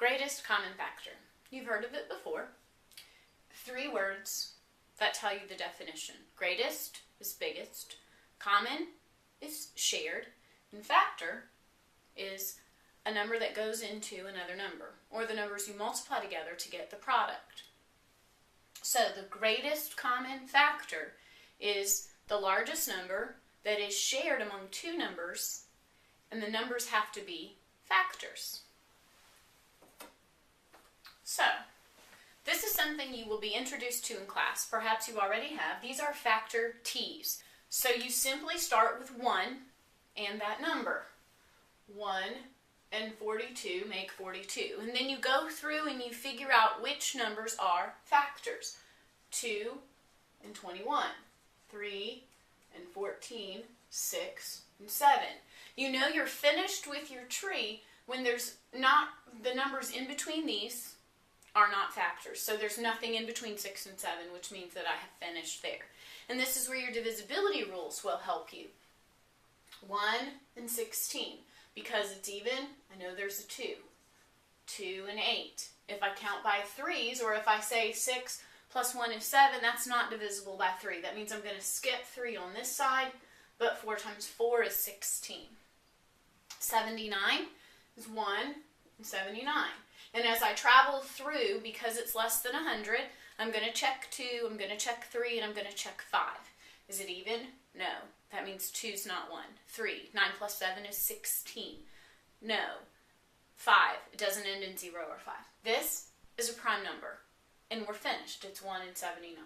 Greatest common factor. You've heard of it before. 3 words that tell you the definition. Greatest is biggest. Common is shared. And factor is a number that goes into another number, or the numbers you multiply together to get the product. So the greatest common factor is the largest number that is shared among 2 numbers, and the numbers have to be factors. So, this is something you will be introduced to in class. Perhaps you already have. These are factor T's. So you simply start with 1 and that number. 1 and 42 make 42. And then you go through and you figure out which numbers are factors. 2 and 21. 3 and 14. 6 and 7. You know you're finished with your tree when there's not the numbers in between these are not factors. So there's nothing in between 6 and 7, which means that I have finished there. And this is where your divisibility rules will help you. 1 and 16. Because it's even, I know there's a 2. 2 and 8. If I count by 3s, or if I say 6 plus 1 is 7, that's not divisible by 3. That means I'm going to skip 3 on this side, but 4 times 4 is 16. 79 is 1 and 79. And as I travel through, because it's less than 100, I'm going to check 2, I'm going to check 3, and I'm going to check 5. Is it even? No. That means 2 is not 1. 3. 9 plus 7 is 16. No. 5. It doesn't end in 0 or 5. This is a prime number. And we're finished. It's 1 and 79.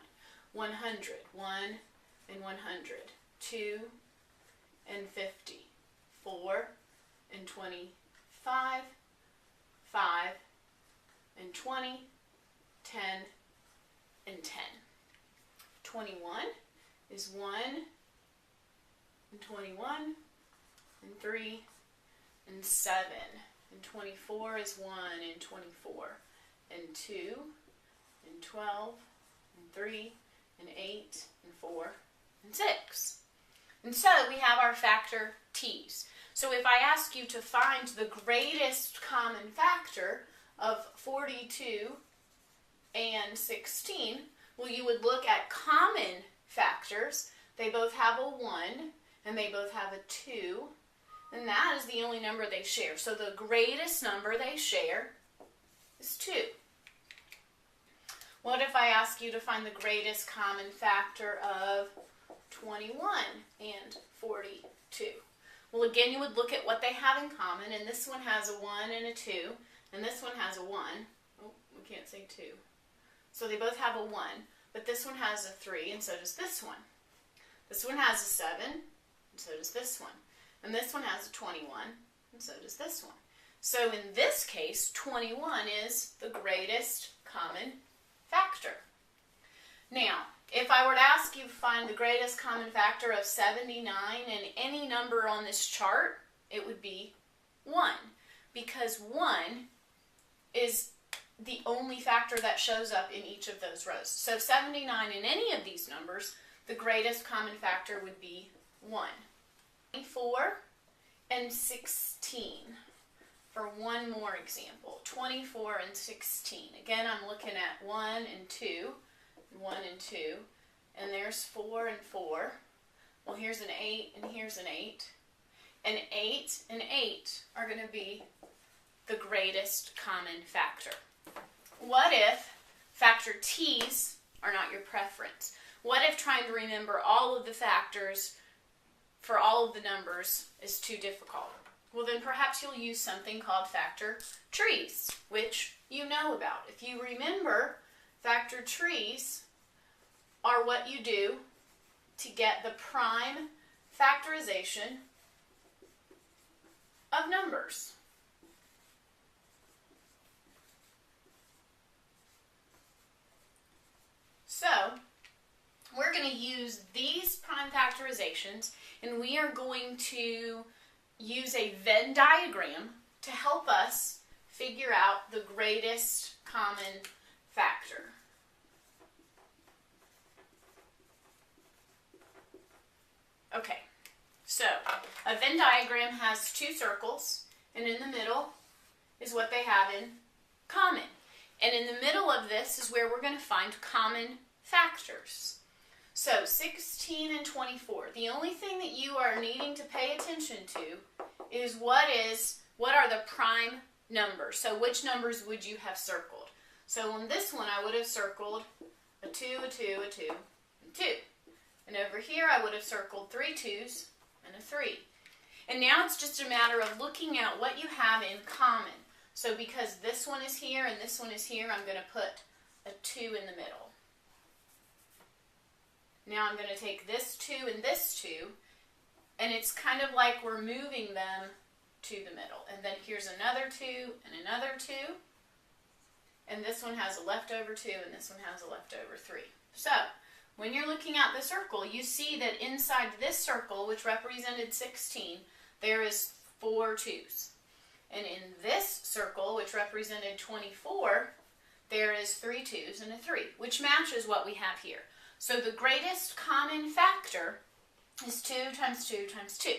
100. 1 and 100. 2 and 50. 4 and 25. 5 and 20, 10, and 10. 21 is 1 and 21, and 3, and 7. And 24 is 1 and 24, and 2, and 12, and 3, and 8, and 4, and 6. And so we have our factor T's. So if I ask you to find the greatest common factor of 42 and 16, well, you would look at common factors. They both have a 1 and they both have a 2, and that is the only number they share. So the greatest number they share is 2. What if I ask you to find the greatest common factor of 21 and 42? Well, again, you would look at what they have in common, and this one has a 1 and a 2, and this one has a 1. Oh, we can't say 2. So they both have a 1, but this one has a 3, and so does this one. This one has a 7, and so does this one. And this one has a 21, and so does this one. So in this case, 21 is the greatest common factor. Now, if I were to ask you to find the greatest common factor of 79 and any number on this chart, it would be 1. Because 1 is the only factor that shows up in each of those rows. So 79 in any of these numbers, the greatest common factor would be 1. 24 and 16. For one more example, 24 and 16. Again, I'm looking at 1 and 2. 1 and 2, and there's 4 and 4. Well, here's an 8 and here's an 8. And 8 and 8 are going to be the greatest common factor. What if factor T's are not your preference? What if trying to remember all of the factors for all of the numbers is too difficult? Well, then perhaps you'll use something called factor trees, which you know about. If you remember, factor trees are what you do to get the prime factorization of numbers. So, we're going to use these prime factorizations, and we are going to use a Venn diagram to help us figure out the greatest common factor. Okay, so a Venn diagram has 2 circles, and in the middle is what they have in common. And in the middle of this is where we're going to find common factors. So 16 and 24. The only thing that you are needing to pay attention to is what are the prime numbers. So which numbers would you have circled? So on this one I would have circled a 2, a 2, a 2, and 2. And over here I would have circled 3 2s and a 3. And now it's just a matter of looking at what you have in common. So because this one is here and this one is here, I'm going to put a 2 in the middle. Now I'm going to take this 2 and this 2, and it's kind of like we're moving them to the middle. And then here's another 2 and another 2. And this one has a leftover 2 and this one has a leftover 3. So when you're looking at the circle, you see that inside this circle, which represented 16, there is 4 2s. And in this circle, which represented 24, there is 3 2s and a 3, which matches what we have here. So the greatest common factor is 2 times 2 times 2,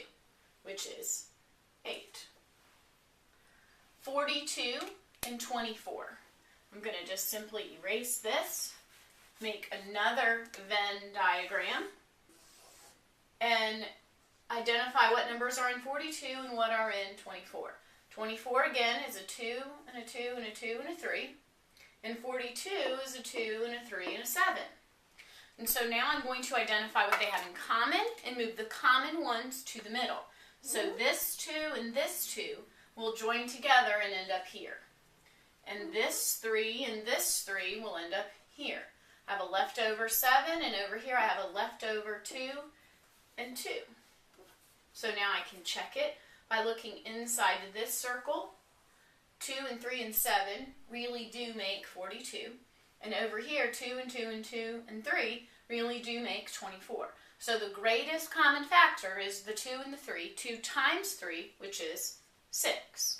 which is 8. 42 and 24. I'm going to just simply erase this, make another Venn diagram, and identify what numbers are in 42 and what are in 24. 24 again is a 2 and a 2 and a 2 and a 3. And 42 is a 2 and a 3 and a 7. And so now I'm going to identify what they have in common and move the common ones to the middle. So this 2 and this 2 will join together and end up here. And this 3 and this 3 will end up here. I have a leftover 7, and over here I have a leftover 2 and 2. So now I can check it by looking inside this circle. 2 and 3 and 7 really do make 42. And over here, 2 and 2 and 2 and 3 really do make 24. So the greatest common factor is the 2 and the 3. 2 times 3, which is 6.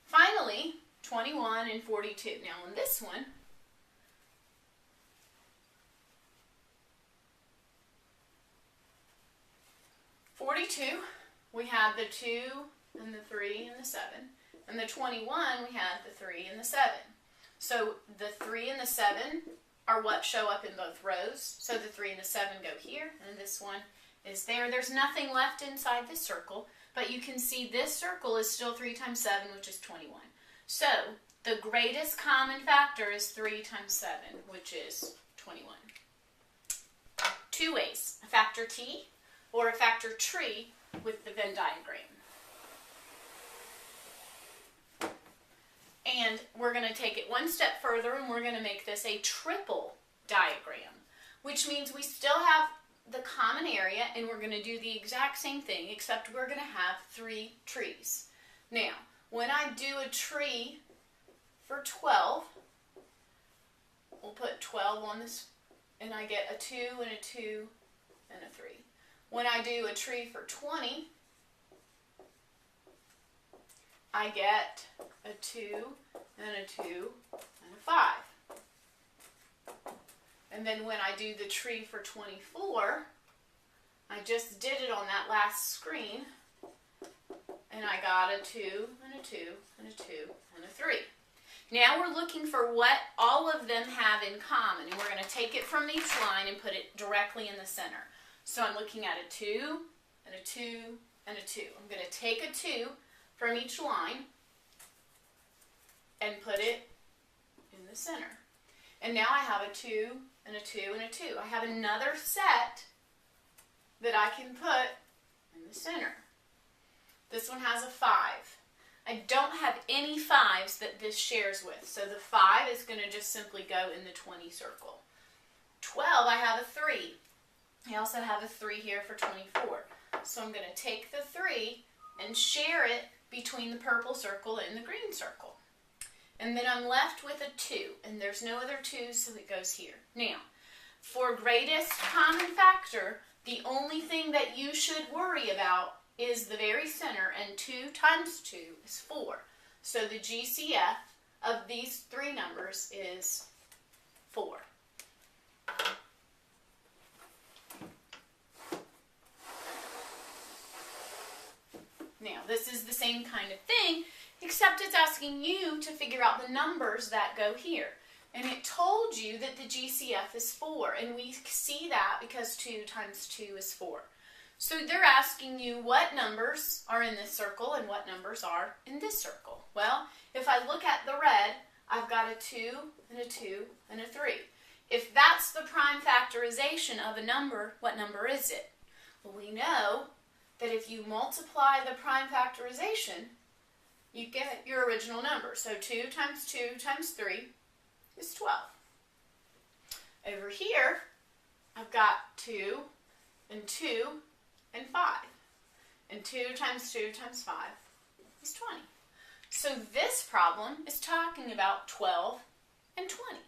Finally, 21 and 42. Now on this one, we have the 2 and the 3 and the 7. And the 21, we have the 3 and the 7. So the 3 and the 7 are what show up in both rows. So the 3 and the 7 go here, and this one is there. There's nothing left inside this circle, but you can see this circle is still 3 times 7, which is 21. So the greatest common factor is 3 times 7, which is 21. Two ways, a factor T or a factor tree with the Venn diagram. And we're going to take it one step further, and we're going to make this a triple diagram, which means we still have the common area, and we're going to do the exact same thing, except we're going to have 3 trees. Now, when I do a tree for 12, we'll put 12 on this, and I get a 2 and a 2 and a 3. When I do a tree for 20, I get a 2 and a 2 and a 5. And then when I do the tree for 24, I just did it on that last screen, and I got a 2 and a 2 and a 2 and a 3. Now we're looking for what all of them have in common, and we're going to take it from each line and put it directly in the center. So I'm looking at a 2 and a 2 and a 2. I'm going to take a 2 from each line and put it in the center. And now I have a 2 and a 2 and a 2. I have another set that I can put in the center. This one has a 5. I don't have any 5s that this shares with, so the 5 is going to just simply go in the 20 circle. 12, I have a 3. I also have a 3 here for 24. So I'm going to take the 3 and share it between the purple circle and the green circle. And then I'm left with a 2, and there's no other 2s, so it goes here. Now, for greatest common factor, the only thing that you should worry about is the very center, and 2 times 2 is 4. So the GCF of these 3 numbers is 4. Now, this is the same kind of thing, except it's asking you to figure out the numbers that go here. And it told you that the GCF is 4, and we see that because 2 times 2 is 4. So they're asking you what numbers are in this circle and what numbers are in this circle. Well, if I look at the red, I've got a 2 and a 2 and a 3. If that's the prime factorization of a number, what number is it? Well, we know that if you multiply the prime factorization, you get your original number. So 2 times 2 times 3 is 12. Over here, I've got 2 and 2 and 5. And 2 times 2 times 5 is 20. So this problem is talking about 12 and 20.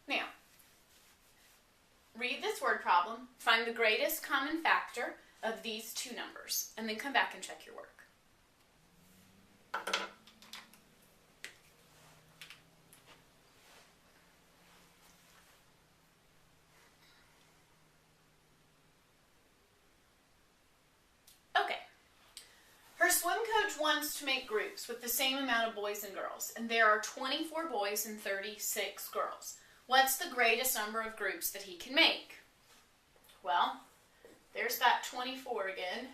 Now, read this word problem, find the greatest common factor of these two numbers, and then come back and check your work. Okay. Her swim coach wants to make groups with the same amount of boys and girls, and there are 24 boys and 36 girls. What's the greatest number of groups that he can make? Well, there's that 24 again,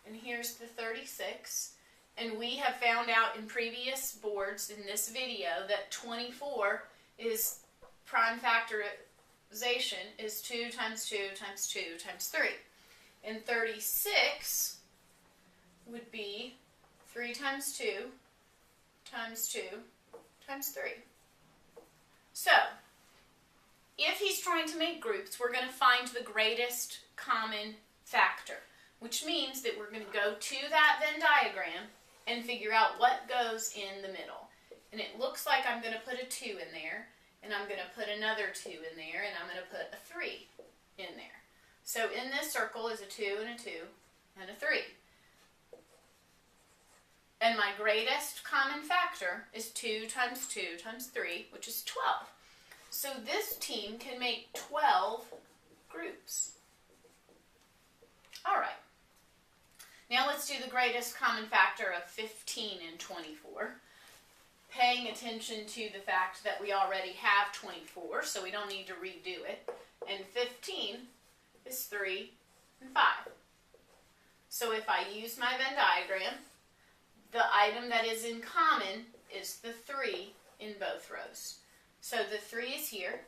and here's the 36, and we have found out in previous boards in this video that 24 is prime factorization is 2 times 2 times 2 times 3, and 36 would be 3 times 2 times 2 times 3. So, if he's trying to make groups, we're going to find the greatest common factor, which means that we're going to go to that Venn diagram and figure out what goes in the middle. And it looks like I'm going to put a 2 in there, and I'm going to put another 2 in there, and I'm going to put a 3 in there. So in this circle is a 2 and a 2 and a 3. And my greatest common factor is 2 times 2 times 3, which is 12. So this team can make 12 groups. All right. Now let's do the greatest common factor of 15 and 24. Paying attention to the fact that we already have 24, so we don't need to redo it. And 15 is 3 and 5. So if I use my Venn diagram, the item that is in common is the 3 in both rows. So the 3 is here,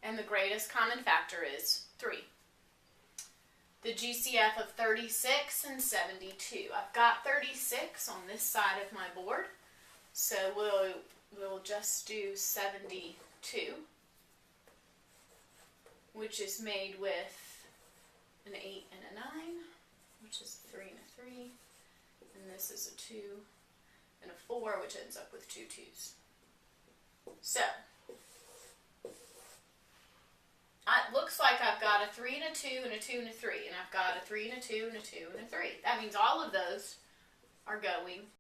and the greatest common factor is 3. The GCF of 36 and 72. I've got 36 on this side of my board, so we'll just do 72, which is made with an 8 and a 9, which is a 3 and a 3, and this is a 2 and a 4, which ends up with 2 2s. So, it looks like I've got a 3 and a 2 and a 2 and a 3, and I've got a 3 and a 2 and a 2 and a 3. That means all of those are going